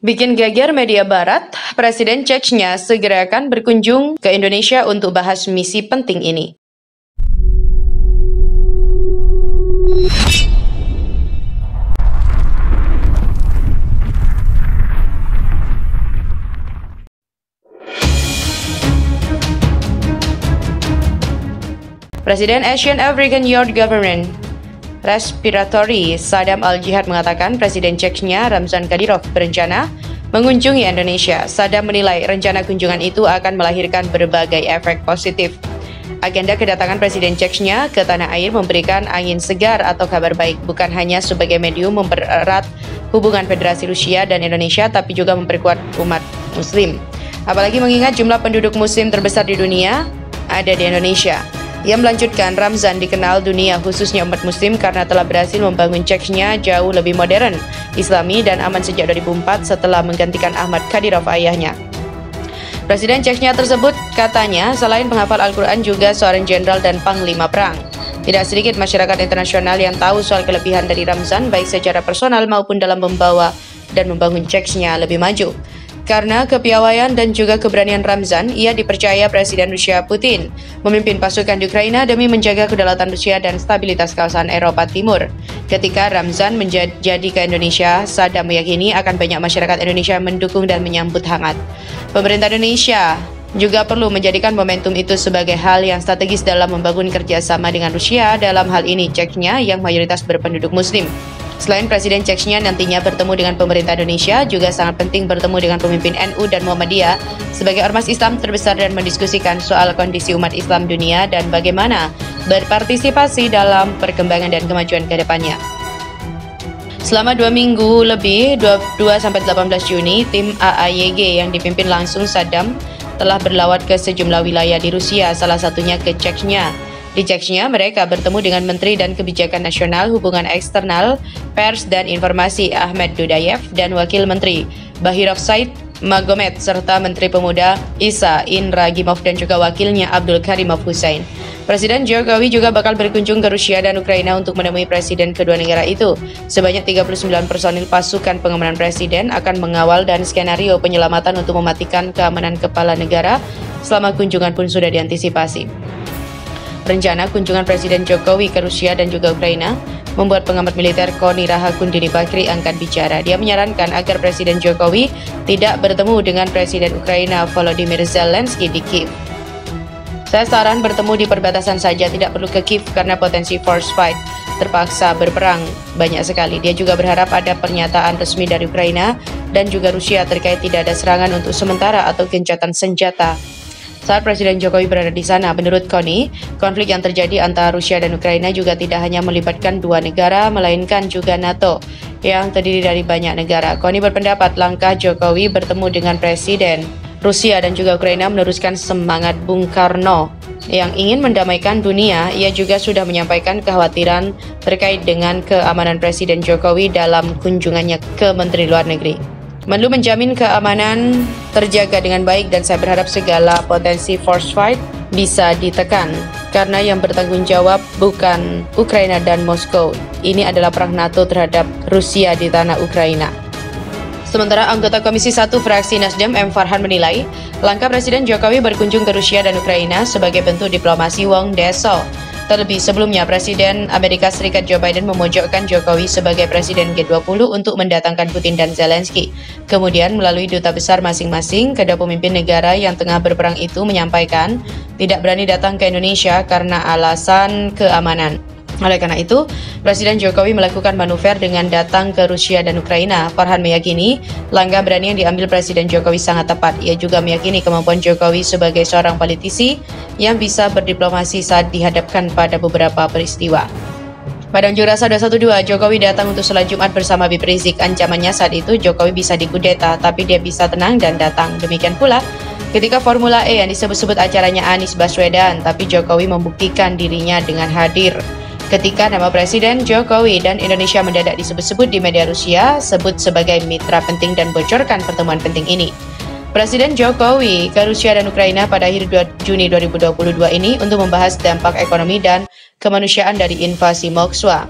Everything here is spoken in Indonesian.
Bikin geger media barat, Presiden Chechnya segera akan berkunjung ke Indonesia untuk bahas misi penting ini. Presiden Asian African Youth Government Respiratory Sadam Al-Jihad mengatakan Presiden Chechnya Ramzan Kadyrov berencana mengunjungi Indonesia. Sadam menilai rencana kunjungan itu akan melahirkan berbagai efek positif. Agenda kedatangan Presiden Chechnya ke tanah air memberikan angin segar atau kabar baik, bukan hanya sebagai medium mempererat hubungan Federasi Rusia dan Indonesia, tapi juga memperkuat umat Muslim. Apalagi mengingat jumlah penduduk Muslim terbesar di dunia ada di Indonesia. Ia melanjutkan, Ramzan dikenal dunia khususnya umat Muslim karena telah berhasil membangun Chechnya jauh lebih modern, Islami, dan aman sejak 2004 setelah menggantikan Ahmad Kadyrov ayahnya. Presiden Chechnya tersebut katanya selain penghafal Al-Quran juga seorang jenderal dan panglima perang. Tidak sedikit masyarakat internasional yang tahu soal kelebihan dari Ramzan baik secara personal maupun dalam membawa dan membangun Chechnya lebih maju. Karena kepiawaian dan juga keberanian Ramzan, ia dipercaya Presiden Rusia Putin memimpin pasukan di Ukraina demi menjaga kedaulatan Rusia dan stabilitas kawasan Eropa Timur. Ketika Ramzan menjadi ke Indonesia, Sadam meyakini akan banyak masyarakat Indonesia mendukung dan menyambut hangat. Pemerintah Indonesia juga perlu menjadikan momentum itu sebagai hal yang strategis dalam membangun kerjasama dengan Rusia, dalam hal ini Chechnya yang mayoritas berpenduduk Muslim. Selain Presiden Chechnya nantinya bertemu dengan pemerintah Indonesia, juga sangat penting bertemu dengan pemimpin NU dan Muhammadiyah sebagai ormas Islam terbesar dan mendiskusikan soal kondisi umat Islam dunia dan bagaimana berpartisipasi dalam perkembangan dan kemajuan ke depannya. Selama 2 minggu lebih, 22-18 Juni, tim AAYG yang dipimpin langsung Sadam telah berlawat ke sejumlah wilayah di Rusia, salah satunya ke Chechnya. Di Chechnya, mereka bertemu dengan Menteri dan Kebijakan Nasional, Hubungan Eksternal, Pers dan Informasi Ahmed Dudayev dan Wakil Menteri Bahirov Said Magomed serta Menteri Pemuda Isa Inragimov dan juga wakilnya Abdul Karimov Hussein. Presiden Jokowi juga bakal berkunjung ke Rusia dan Ukraina untuk menemui presiden kedua negara itu. Sebanyak 39 personil pasukan pengamanan presiden akan mengawal dan skenario penyelamatan untuk mematikan keamanan kepala negara selama kunjungan pun sudah diantisipasi. Rencana kunjungan Presiden Jokowi ke Rusia dan juga Ukraina membuat pengamat militer Koni Rahakundini Bakri angkat bicara. Dia menyarankan agar Presiden Jokowi tidak bertemu dengan Presiden Ukraina Volodymyr Zelensky di Kiev. Saya saran bertemu di perbatasan saja, tidak perlu ke Kiev karena potensi force fight terpaksa berperang banyak sekali. Dia juga berharap ada pernyataan resmi dari Ukraina dan juga Rusia terkait tidak ada serangan untuk sementara atau gencatan senjata saat Presiden Jokowi berada di sana. Menurut Koni, konflik yang terjadi antara Rusia dan Ukraina juga tidak hanya melibatkan dua negara, melainkan juga NATO yang terdiri dari banyak negara. Koni berpendapat langkah Jokowi bertemu dengan Presiden Rusia dan juga Ukraina meneruskan semangat Bung Karno yang ingin mendamaikan dunia. Ia juga sudah menyampaikan kekhawatiran terkait dengan keamanan Presiden Jokowi dalam kunjungannya ke Menteri Luar Negeri. Menlu menjamin keamanan terjaga dengan baik dan saya berharap segala potensi force fight bisa ditekan. Karena yang bertanggung jawab bukan Ukraina dan Moskow. Ini adalah perang NATO terhadap Rusia di tanah Ukraina. Sementara anggota Komisi 1 fraksi Nasdem M. Farhan menilai langkah Presiden Jokowi berkunjung ke Rusia dan Ukraina sebagai bentuk diplomasi Wong Deso. Terlebih sebelumnya, Presiden Amerika Serikat Joe Biden memojokkan Jokowi sebagai Presiden G20 untuk mendatangkan Putin dan Zelensky. Kemudian melalui duta besar masing-masing, kedua pemimpin negara yang tengah berperang itu menyampaikan tidak berani datang ke Indonesia karena alasan keamanan. Oleh karena itu, Presiden Jokowi melakukan manuver dengan datang ke Rusia dan Ukraina. Farhan meyakini langkah berani yang diambil Presiden Jokowi sangat tepat. Ia juga meyakini kemampuan Jokowi sebagai seorang politisi yang bisa berdiplomasi saat dihadapkan pada beberapa peristiwa. Pada unjuk rasa 212, Jokowi datang untuk sholat Jumat bersama Habib Rizik. Ancamannya saat itu Jokowi bisa dikudeta, tapi dia bisa tenang dan datang. Demikian pula ketika Formula E yang disebut-sebut acaranya Anies Baswedan, tapi Jokowi membuktikan dirinya dengan hadir. Ketika nama Presiden Jokowi dan Indonesia mendadak disebut-sebut di media Rusia, sebut sebagai mitra penting dan bocorkan pertemuan penting ini. Presiden Jokowi ke Rusia dan Ukraina pada akhir Juni 2022 ini untuk membahas dampak ekonomi dan kemanusiaan dari invasi Moskwa.